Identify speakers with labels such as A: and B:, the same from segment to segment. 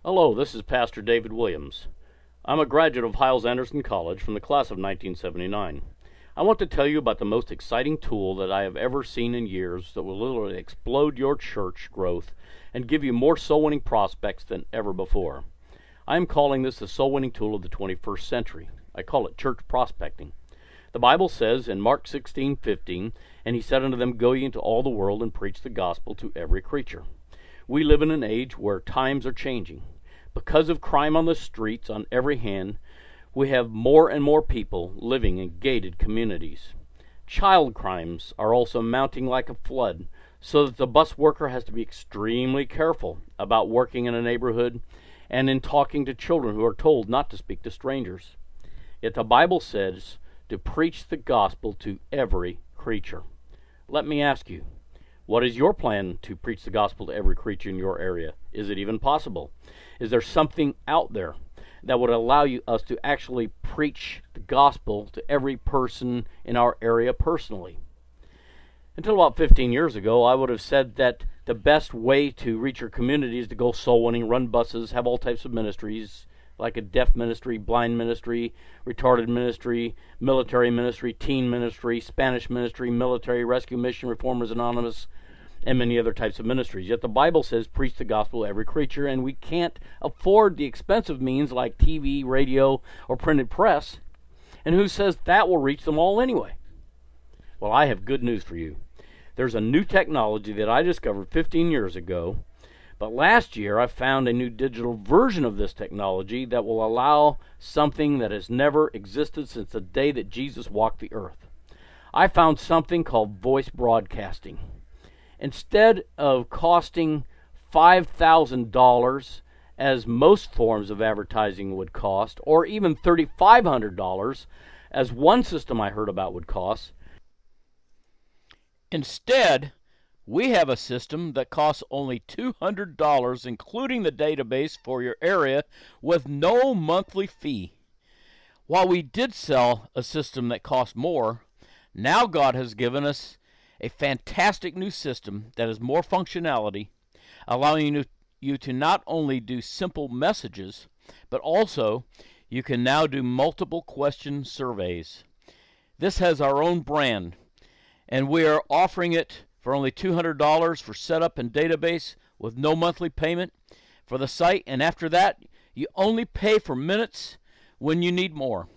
A: Hello, this is Pastor David Williams. I'm a graduate of Hyles-Anderson College from the class of 1979. I want to tell you about the most exciting tool that I have ever seen in years that will literally explode your church growth and give you more soul-winning prospects than ever before. I am calling this the soul-winning tool of the 21st century. I call it church prospecting. The Bible says in Mark 16:15, "And he said unto them, Go ye into all the world and preach the gospel to every creature." We live in an age where times are changing. Because of crime on the streets on every hand, we have more and more people living in gated communities. Child crimes are also mounting like a flood, so that the bus worker has to be extremely careful about working in a neighborhood and in talking to children who are told not to speak to strangers. Yet the Bible says to preach the gospel to every creature. Let me ask you, what is your plan to preach the gospel to every creature in your area? Is it even possible? Is there something out there that would allow us to actually preach the gospel to every person in our area personally? Until about 15 years ago, I would have said that the best way to reach your community is to go soul winning, run buses, have all types of ministries, like a deaf ministry, blind ministry, retarded ministry, military ministry, teen ministry, Spanish ministry, military, rescue mission, Reformers Anonymous, and many other types of ministries. Yet the Bible says preach the gospel to every creature, and we can't afford the expensive means like TV, radio, or printed press. And who says that will reach them all anyway? Well, I have good news for you. There's a new technology that I discovered 15 years ago, but last year I found a new digital version of this technology that will allow something that has never existed since the day that Jesus walked the earth. I found something called voice broadcasting. Instead of costing $5,000 as most forms of advertising would cost, or even $3,500 as one system I heard about would cost, instead we have a system that costs only $200, including the database for your area, with no monthly fee. While we did sell a system that cost more, now God has given us a fantastic new system that has more functionality, allowing you to not only do simple messages, but also you can now do multiple question surveys. This has our own brand, and we are offering it for only $200 for setup and database with no monthly payment for the site, and after that, you only pay for minutes when you need more.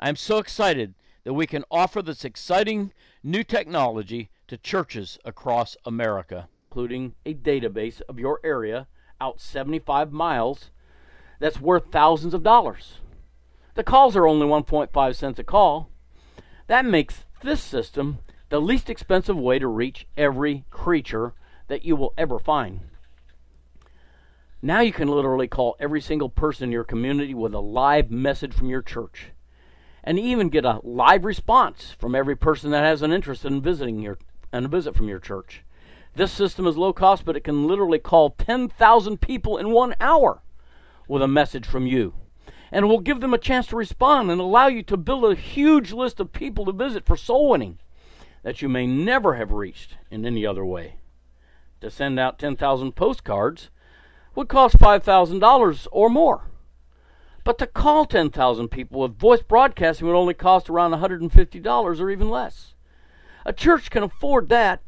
A: I am so excited that we can offer this exciting new technology to churches across America, including a database of your area out 75 miles that's worth thousands of dollars. The calls are only 1.5 cents a call. That makes this system the least expensive way to reach every creature that you will ever find. Now you can literally call every single person in your community with a live message from your church, and even get a live response from every person that has an interest in a visit from your church. This system is low cost, but it can literally call 10,000 people in 1 hour with a message from you. And it will give them a chance to respond and allow you to build a huge list of people to visit for soul winning that you may never have reached in any other way. To send out 10,000 postcards would cost $5,000 or more. But to call 10,000 people with voice broadcasting would only cost around $150 or even less. A church can afford that.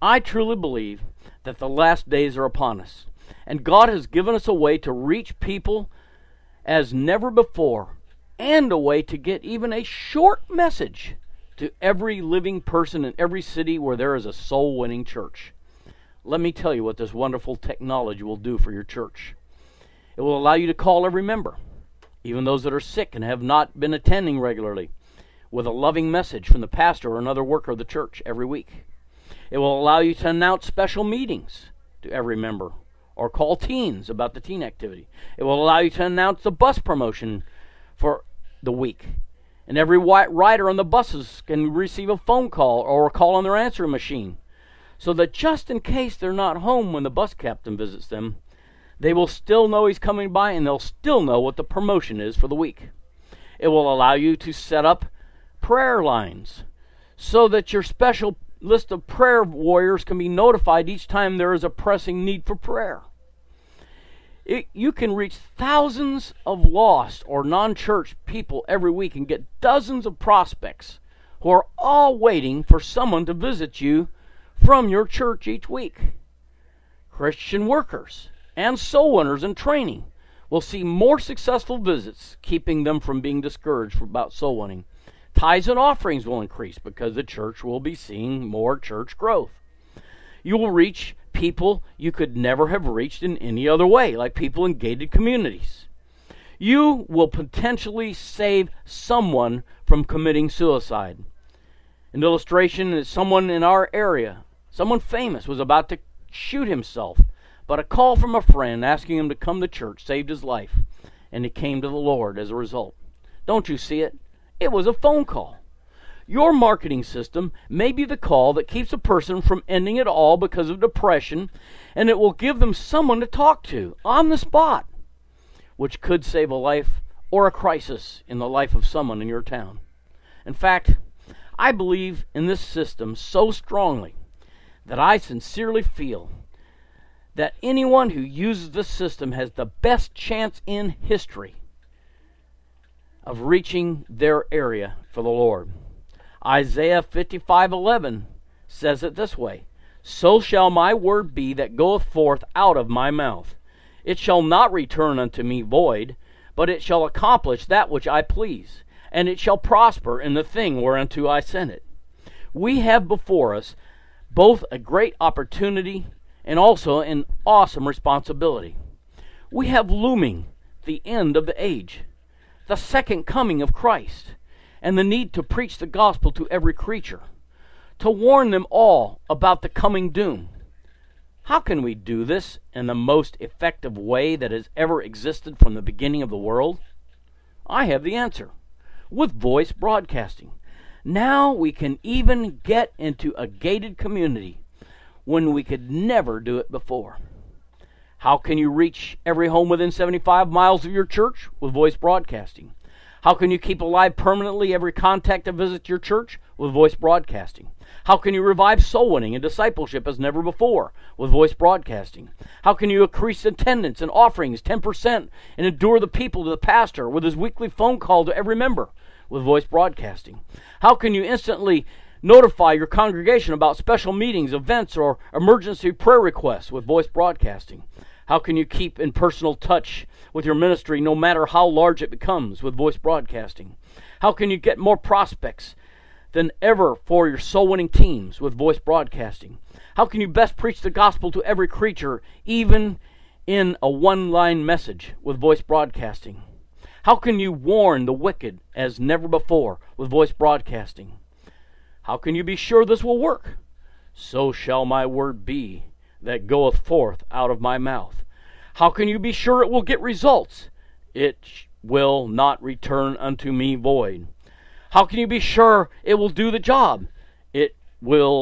A: I truly believe that the last days are upon us, and God has given us a way to reach people as never before, and a way to get even a short message to every living person in every city where there is a soul-winning church. Let me tell you what this wonderful technology will do for your church. It will allow you to call every member, even those that are sick and have not been attending regularly, with a loving message from the pastor or another worker of the church every week. It will allow you to announce special meetings to every member, or call teens about the teen activity. It will allow you to announce the bus promotion for the week. And every rider on the buses can receive a phone call or a call on their answering machine, so that just in case they're not home when the bus captain visits them, they will still know he's coming by, and they'll still know what the promotion is for the week. It will allow you to set up prayer lines so that your special list of prayer warriors can be notified each time there is a pressing need for prayer.
B: You can reach thousands of lost or non-church people every week and get dozens of prospects who are all waiting for someone to visit you from your church each week. Christian workers and soul winners in training will see more successful visits, keeping them from being discouraged about soul winning. Tithes and offerings will increase because the church will be seeing more church growth. You will reach people you could never have reached in any other way, like people in gated communities. You will potentially save someone from committing suicide. An illustration is someone in our area, someone famous, was about to shoot himself, but a call from a friend asking him to come to church saved his life, and he came to the Lord as a result. Don't you see it? It was a phone call. Your marketing system may be the call that keeps a person from ending it all because of depression, and it will give them someone to talk to on the spot, which could save a life or a crisis in the life of someone in your town. In fact, I believe in this system so strongly that I sincerely feel that anyone who uses this system has the best chance in history of reaching their area for the Lord. Isaiah 55:11 says it this way, "So shall my word be that goeth forth out of my mouth. It shall not return unto me void, but it shall accomplish that which I please, and it shall prosper in the thing whereunto I sent it." We have before us both a great opportunity and also an awesome responsibility. We have looming the end of the age, the second coming of Christ, and the need to preach the gospel to every creature, to warn them all about the coming doom. How can we do this in the most effective way that has ever existed from the beginning of the world? I have the answer. With voice broadcasting. Now we can even get into a gated community when we could never do it before. How can you reach every home within 75 miles of your church? With voice broadcasting. How can you keep alive permanently every contact that visits your church? With voice broadcasting. How can you revive soul winning and discipleship as never before? With voice broadcasting. How can you increase attendance and offerings 10% and endure the people to the pastor with his weekly phone call to every member? With voice broadcasting. How can you instantly notify your congregation about special meetings, events, or emergency prayer requests? With voice broadcasting. How can you keep in personal touch with your ministry no matter how large it becomes? With voice broadcasting. How can you get more prospects than ever for your soul-winning teams? With voice broadcasting. How can you best preach the gospel to every creature, even in a one-line message? With voice broadcasting. How can you warn the wicked as never before? With voice broadcasting. How can you be sure this will work? So shall my word be that goeth forth out of my mouth. How can you be sure it will get results? It will not return unto me void. How can you be sure it will do the job? It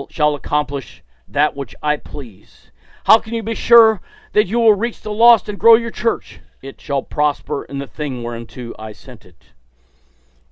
B: shall accomplish that which I please. How can you be sure that you will reach the lost and grow your church? It shall prosper in the thing whereunto I sent it.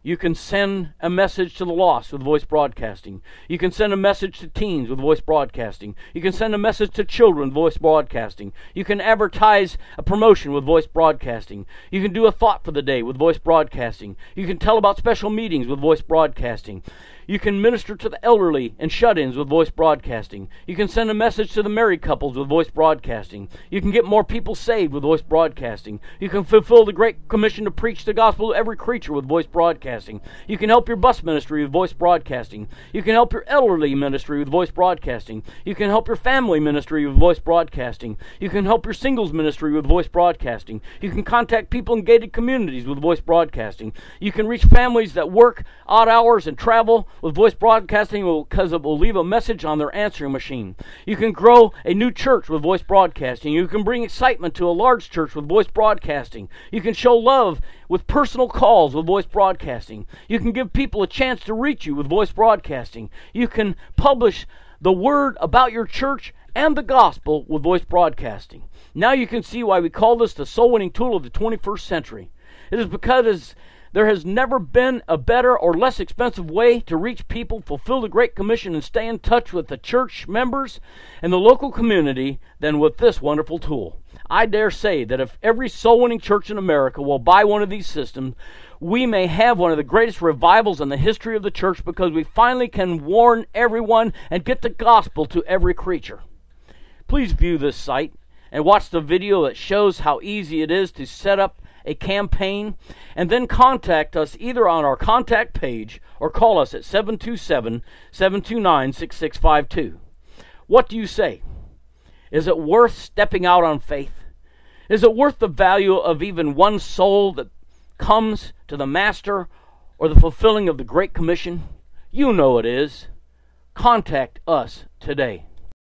B: You can send a message to the lost with voice broadcasting. You can send a message to teens with voice broadcasting. You can send a message to children with voice broadcasting. You can advertise a promotion with voice broadcasting. You can do a thought for the day with voice broadcasting. You can tell about special meetings with voice broadcasting. You can minister to the elderly and shut-ins with voice broadcasting. You can send a message to the married couples with voice broadcasting. You can get more people saved with voice broadcasting. You can fulfill the Great Commission to preach the gospel to every creature with voice broadcasting. You can help your bus ministry with voice broadcasting. You can help your elderly ministry with voice broadcasting. You can help your family ministry with voice broadcasting. You can help your singles ministry with voice broadcasting. You can contact people in gated communities with voice broadcasting. You can reach families that work odd hours and travel with voice broadcasting because it will leave a message on their answering machine. You can grow a new church with voice broadcasting. You can bring excitement to a large church with voice broadcasting. You can show love with personal calls with voice broadcasting. You can give people a chance to reach you with voice broadcasting. You can publish the word about your church and the gospel with voice broadcasting. Now you can see why we call this the soul-winning tool of the 21st century. It is because there has never been a better or less expensive way to reach people, fulfill the Great Commission, and stay in touch with the church members and the local community than with this wonderful tool. I dare say that if every soul-winning church in America will buy one of these systems, we may have one of the greatest revivals in the history of the church, because we finally can warn everyone and get the gospel to every creature. Please view this site and watch the video that shows how easy it is to set up a campaign, and then contact us either on our contact page or call us at 727-729-6652. What do you say? Is it worth stepping out on faith? Is it worth the value of even one soul that comes to the Master or the fulfilling of the Great Commission? You know it is. Contact us today.